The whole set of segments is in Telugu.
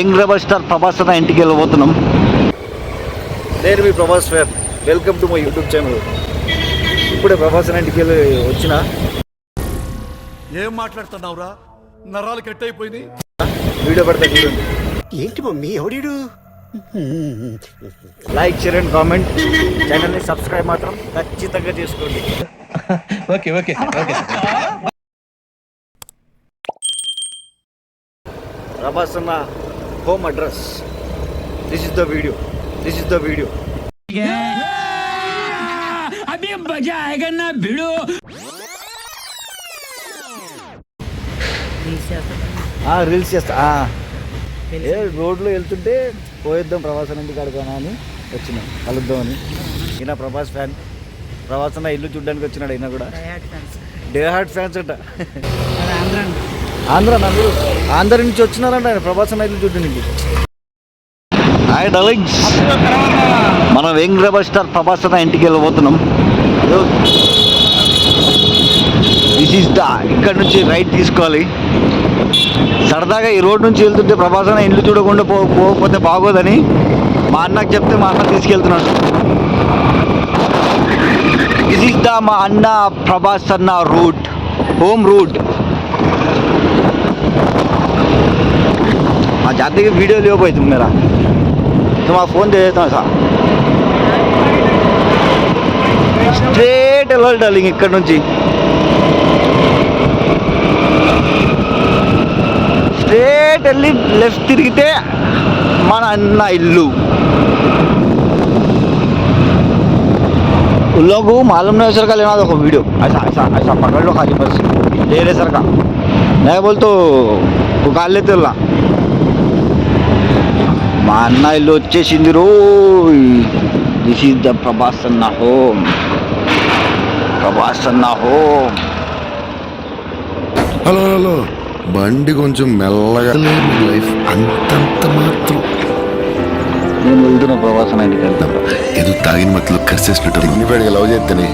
యంగ్ రెబల్ స్టార్ ప్రభాస్ అన్న ఇంటికి వెళ్ళబోతున్నాం. నేను మీ Prabhas fan. Welcome to my YouTube channel. ఇప్పుడే ప్రభాస్ అన్న ఇంటికి వెళ్ళి వచ్చిన. ఏం మాట్లాడుతున్నావురా? నరాలు కట్ అయిపోయింది. వీడియో పడతా చూడండి. ఏంటి మమ్మీ ఎవడీడు? Like, share and comment. ఛానల్ని సబ్స్క్రైబ్ మాత్రం ఖచ్చితంగా చేసుకోండి. Okay okay okay. ప్రభాస్ అన్న home address. This is the video. अभी मजा आएगा ना भिड़ो. రీల్స్ చేస్తా. ఏ రోడ్లో వెళ్తుంటే పోయిద్దాం ప్రభాస్ అన్న ఇంటికి అడగానా అని వచ్చినాం, కలుద్దామని. ఈయన ప్రభాస్ ఫ్యాన్. ప్రభాస్ అన్న ఇల్లు చూడడానికి వచ్చినాడు. ఈయన కూడా డే హార్ట్ ఫ్యాన్స్ అంట. ఆంధ్ర నుంచి వచ్చినారంట ఆయన ప్రభాస్ అన్న ఇల్లు చూడడానికి. హాయ్ డార్లింగ్స్, మనం యంగ్ రెబల్ స్టార్ ప్రభాస్ అన్న ఇంటికి వెళ్ళబోతున్నాం. దిస్ ఈస్ ద, ఇక్కడ నుంచి రైట్ తీసుకోవాలి. సరదాగా ఈ రోడ్ నుంచి వెళ్తుంటే ప్రభాస్ అన్న ఇల్లు చూడకుండా పోకపోతే బాగోదని మా అన్నకు చెప్తే మా అన్న తీసుకెళ్తున్నాడు. దిస్ ఈస్ ద మా అన్న ప్రభాస్ అన్న రూట్, హోమ్ రూట్. ఆ జాతకి వీడియో లేకపోయి తుమ్మెరా तुम फोन दे देता हूँ. స్ట్రేట్ వెళ్ళాలి డార్లింగ్. ఇక్కడ నుంచి స్ట్రేట్ వెళ్ళి లెఫ్ట్ తిరిగితే మన అన్న ఇల్లు. उन लोगों को मालूम नहीं सर का लेना. देखो वीडियो ऐसा ऐसा ऐसा पकड़ लो खाली बस, ले रहे सर का नहीं बोल तो उकाल लेते ला. మా అన్న ఇల్లు వచ్చేసింది రో. దిస్ ఈజ్ ద ప్రభాస్ అన్న హోమ్. హలో హలో, బండి కొంచెం మెల్లగా. లైఫ్ అంతంత మాత్రం. నేను వెళ్తున్నా ప్రభాస్ అన్న ఇంటికి వెళ్తాం. ఏదో తాగిన మత్తులో కరిసేసినట్టు ఇన్నిపేడిగా లవ్ చేస్తేనే.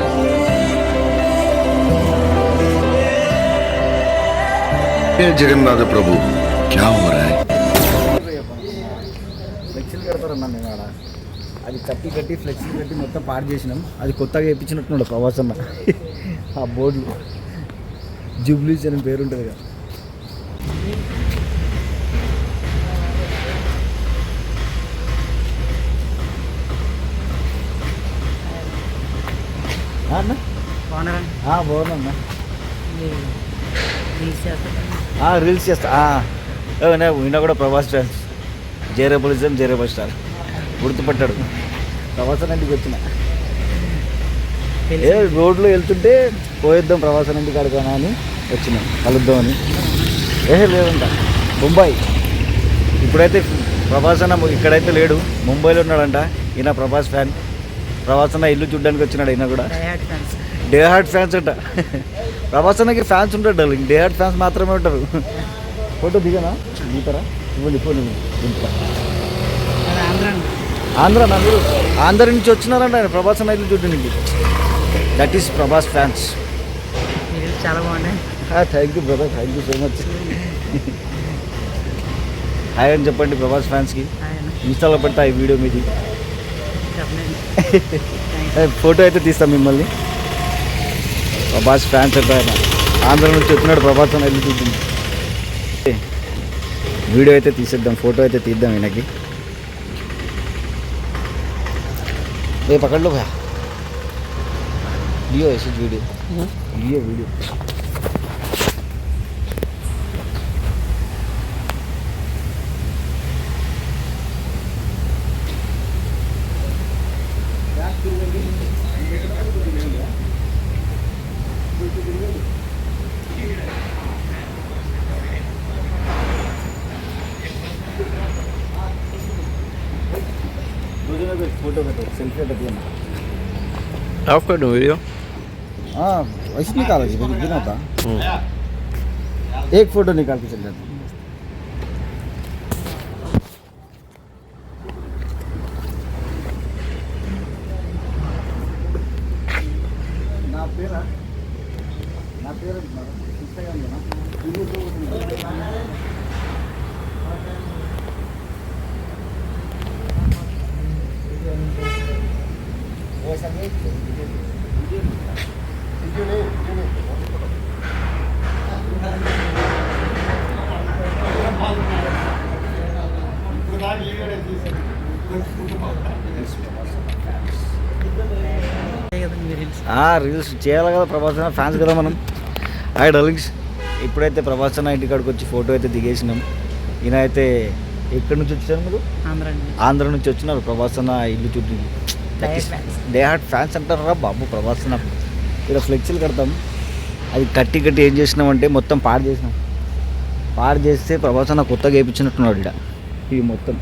జగన్నాథ ప్రభు క్యా హో రా హై? ఫ్లెక్సీలు కడతారన్నా నేను ఆడ. అది కట్టి ఫ్లెక్సీలు కట్టి మొత్తం పాడు చేసినాం. అది కొత్తగా వేయించినట్టున్నాడు ప్రభాస్ అన్న. ఆ బోర్డులు జూబ్లీస్ అని పేరు ఉంటుంది కదా. బాగున్నా. రీల్స్ చేస్తా. ఈయన కూడా ప్రభాస్ ఫ్యాన్స్. జై రెబల్ స్టార్ గుర్తుపట్టాడు. ప్రభాస్ అన్న ఇంటికి వచ్చిన. ఏ రోడ్లో వెళ్తుంటే పోయిద్దాం ప్రభాస్ అన్న ఇంటికి అడగానా అని వచ్చినాం, కలుద్దామని. లేదంట ముంబై. ఇప్పుడైతే ప్రభాస్ అన్న ఇక్కడైతే లేడు, ముంబైలో ఉన్నాడంట. ఈయన ప్రభాస్ ఫ్యాన్. ప్రభాస్ అన్న ఇల్లు చూడడానికి వచ్చినాడు. ఈయన కూడా డే హార్ట్ ఫ్యాన్స్ అంట. ప్రభాస్ అన్నకి ఫ్యాన్స్ ఉంటారు డార్లింగ్, డే హార్ట్ ఫ్యాన్స్ మాత్రమే ఉంటారు. ఫోటో దిగనా దిగుతారా? ఇవ్వండి ఫోన్ దింపుతా. ఆంధ్ర నుంచి వచ్చినారంట ఆయన ప్రభాస్ అన్న ఇల్లు చూడడానికి. That is Prabhas fans. చాలా బాగున్నాయి. Thank you brother, thank you so much. Hi అని చెప్పండి ప్రభాస్ ఫ్యాన్స్కి. ఇన్స్టాలో పెడతా ఈ వీడియో మీది. ఫోటో అయితే తీస్తాం మిమ్మల్ని. ప్రభాస్ ఫ్యాన్స్ అంటే ఆయన ఆంధ్ర నుంచి వచ్చినాడు ప్రభాస్ అన్న ఇల్లు చూద్దాం. వీడియో అయితే తీసేద్దాం, ఫోటో అయితే తీద్దాం ఈయనకి. ఏ పకడ్లో భయా लियो ऐसे video Leo video. Photo selfie of कर दूँ वीडियो. हाँ ऐसे निकालो जी, बिना होता. एक फोटो निकाल के चल जाते. నా పేరు ఇన్స్టాగ్రామ్లో రీల్స్ చేయాలి కదా ప్రభాస్ అన్న ఫ్యాన్స్ కదా మనం. హాయ్ డార్లింగ్స్, ఇప్పుడైతే ప్రభాస్ అన్న ఇంటికాడికి వచ్చి ఫోటో అయితే దిగేసినాం. ఈయన అయితే ఎక్కడి నుంచి వచ్చారు మీరు? ఆంధ్ర నుంచి వచ్చినారు. ప్రభాస్ అన్న ఇల్లు చుట్టూ డే హార్ట్ ఫ్యాన్స్ అంటారా బాబు ప్రభాస్ అన్న. ఇక్కడ ఫ్లెక్సీలు కడతాం, అది కట్టి ఏం చేసినామంటే మొత్తం పాడు చేసినాం. పాడు చేస్తే ప్రభాస్ అన్న కొత్తగా వేయించినట్టున్నాడు ఇక్కడ. ఇవి మొత్తం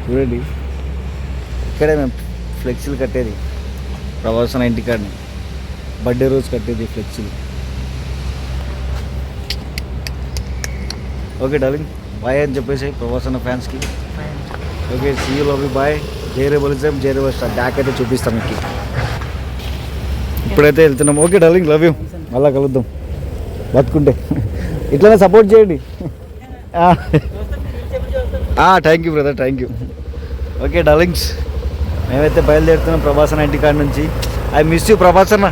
చూడండి, ఇక్కడే మేము ఫ్లెక్సీలు కట్టేది. ప్రభాస్ అన్న ఇంటికాడిని బర్త్డే రోజు కట్టేది ఫ్లెక్సీలు. ఓకే డార్లింగ్, బాయ్ అని చెప్పేసి ప్రభాస్ అన్న ఫ్యాన్స్కి. Okay, see you, love you, bye. జైరే బలిజం, జైరే వస్తా. బ్యాక్ అయితే చూపిస్తాం మీకు. ఇప్పుడైతే వెళ్తున్నాం. ఓకే డార్లింగ్, లవ్ యూ, మళ్ళీ కలుద్దాం బతుకుంటే. ఇట్లనే సపోర్ట్ చేయండి. Thank you brother, thank you. Okay darlings, మేమైతే బయలుదేరుతున్నాం ప్రభాస్ అన్న ఇంటికాడ నుంచి. ఐ మిస్ యూ ప్రభాస్ అన్న.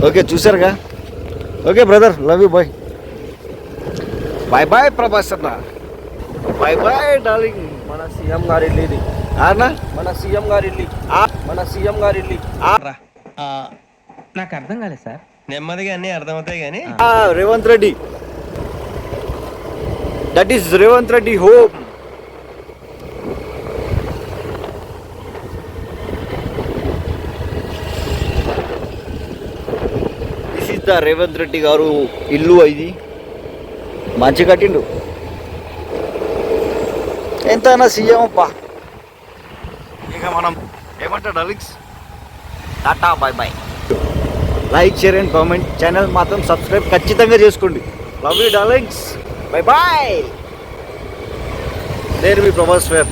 ఓకే చూసారుగా. Okay brother, love you, bye. Bye bye Prabhas అన్న, బాయ్ బాయ్ డార్లింగ్. మన సీఎం గారి ఇల్లు ఇది. అన్నా మన సీఎం గారి ఇల్లు. మన సీఎం గారి ఇల్లు. నాకు అర్థం కాలేదు సార్. నెమ్మదిగా అన్నీ అర్థమవుతాయి కానీ Revanth Reddy, that is Revanth Reddy home. This is the Revanth Reddy గారు ఇల్లు. ఇది మంచి కట్టిండు. ఎంతైనా సీఎం అప్పా. ఇక మనం ఏమంటా darlings, tata bye bye. Like, share and comment. Channel మాత్రం సబ్స్క్రైబ్ ఖచ్చితంగా చేసుకోండి. Love you darlings, bye bye. నేను మీ ప్రభాస్ ఫేర్.